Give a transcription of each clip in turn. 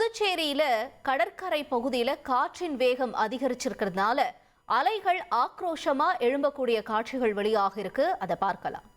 புதுச்சேரியில கடற்கரை பகுதியில காற்றின் வேகம் அதிகரிச்சிருக்கிறதுனால அலைகள் ஆக்ரோஷமா எழும்பக்கூடிய காட்சிகள் வெளியாக இருக்கு. அதை பார்க்கலாம்.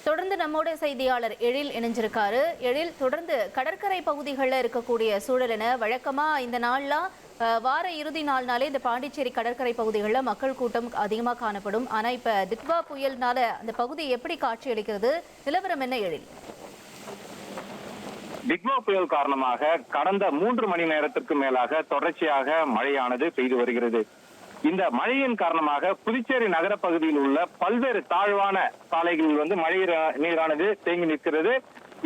தொடர்ந்து நம்மோட செய்தியாளர் எழில் இணைஞ்சிருக்காரு. எழில், தொடர்ந்து கடற்கரை பகுதிகளில் இருக்கக்கூடிய சூழல் என? வழக்கமா இந்த நாள்லாம் வார இறுதி நாள்னாலே இந்த பாண்டிச்சேரி கடற்கரை பகுதிகளில் மக்கள் கூட்டம் அதிகமாக காணப்படும். ஆனா இப்ப தித்வா புயல்னால அந்த பகுதி எப்படி காட்சியளிக்கிறது? நிலவரம் என்ன எழில்? தித்வா புயல் காரணமாக கடந்த 3 மணி நேரத்திற்கு மேலாக தொடர்ச்சியாக மழையானது பெய்து வருகிறது. இந்த மழையின் காரணமாக புதுச்சேரி நகர பகுதியில் உள்ள பல்வேறு தாழ்வான சாலைகளில் மழை நீரானது தேங்கி நிற்கிறது.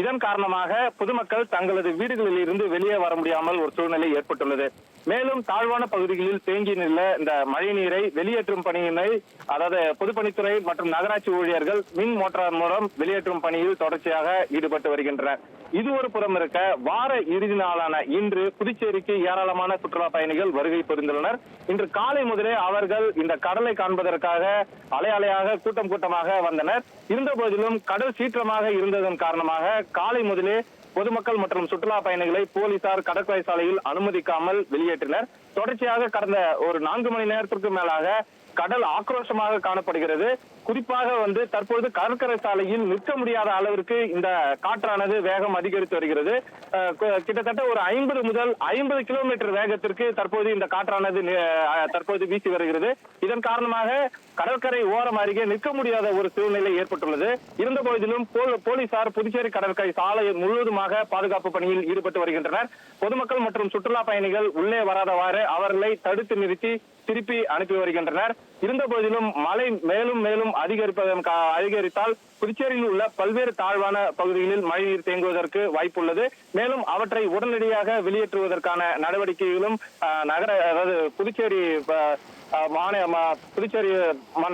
இதன் காரணமாக பொதுமக்கள் தங்களது வீடுகளில் இருந்து வெளியே வர முடியாமல் ஒரு சூழ்நிலை ஏற்பட்டுள்ளது. மேலும் தாழ்வான பகுதிகளில் தேங்கி நின்ற இந்த மழை நீரை வெளியேற்றும் பணியினை, அதாவது பொதுப்பணித்துறை மற்றும் நகராட்சி ஊழியர்கள் மின் மோட்டார் மூலம் வெளியேற்றும் பணியில் தொடர்ச்சியாக ஈடுபட்டு வருகின்றனர். இது ஒரு புறம் இருக்க, வார இறுதி நாளான இன்று புதுச்சேரிக்கு ஏராளமான சுற்றுலா பயணிகள் வருகை புரிந்துள்ளனர். இன்று காலை முதலே அவர்கள் இந்த கடலை காண்பதற்காக அலை அலையாக கூட்டமாக வந்தனர். இருந்த போதிலும் கடல் சீற்றமாக இருந்ததன் காரணமாக காலை முதலே பொதுமக்கள் மற்றும் சுற்றுலா பயணிகளை போலீசார் கடற்கரை சாலையில் அனுமதிக்காமல் வெளியேற்றினர். தொடர்ச்சியாக கடந்த ஒரு 4 மணி நேரத்திற்கு மேலாக கடல் ஆக்ரோஷமாக காணப்படுகிறது. குறிப்பாக தற்போது கடற்கரை சாலையில் நிற்க முடியாத அளவிற்கு இந்த காற்றானது வேகம் அதிகரித்து வருகிறது. கிட்டத்தட்ட ஒரு 50 முதல் 50 கிலோமீட்டர் வேகத்திற்கு தற்போது இந்த காற்றானது தற்போது வீசி வருகிறது. இதன் காரணமாக கடற்கரை ஓரம் அருகே நிற்க முடியாத ஒரு சூழ்நிலை ஏற்பட்டுள்ளது. இருந்த போதிலும் போலீசார் புதுச்சேரி கடற்கரை சாலை முழுவதுமாக பாதுகாப்பு பணியில் ஈடுபட்டு வருகின்றனர். பொதுமக்கள் மற்றும் சுற்றுலா பயணிகள் உள்ளே வராதவாறு அவர்களை தடுத்து நிறுத்தி திருப்பி அனுப்பி வருகின்றனர். இருந்த போதிலும் மழை மேலும் மேலும் அதிகரித்தால் புதுச்சேரியில் உள்ள பல்வேறு தாழ்வான பகுதிகளில் மழைநீர் தேங்குவதற்கு வாய்ப்புள்ளது. மேலும் அவற்றை உடனடியாக வெளியேற்றுவதற்கான நடவடிக்கைகளும் புதுச்சேரி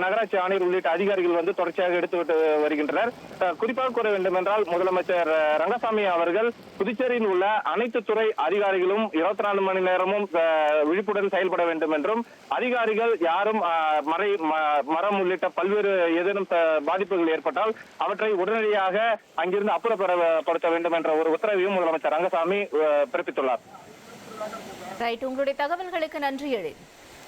நகராட்சி ஆணையர் உள்ளிட்ட அதிகாரிகள் தொடர்ச்சியாக எடுத்துவிட்டு வருகின்றனர். குறிப்பாக கூற வேண்டும் என்றால், முதலமைச்சர் ரங்கசாமி அவர்கள் புதுச்சேரியில் உள்ள அனைத்து துறை அதிகாரிகளும் 24 மணி நேரமும் விழிப்புடன் செயல்பட வேண்டும் என்றும், அதிகாரிகள் யாரும் மரம் உள்ளிட்ட பல்வேறு ஏதேனும் பாதிப்புகள் ஏற்பட்டால் அவற்றை உடனடியாக அங்கிருந்து அப்புறப்படுத்த வேண்டும் என்ற ஒரு உத்தரவையும் முதலமைச்சர் ரங்கசாமி பிறப்பித்துள்ளார். உங்களுடைய தகவல்களுக்கு நன்றி எழில்.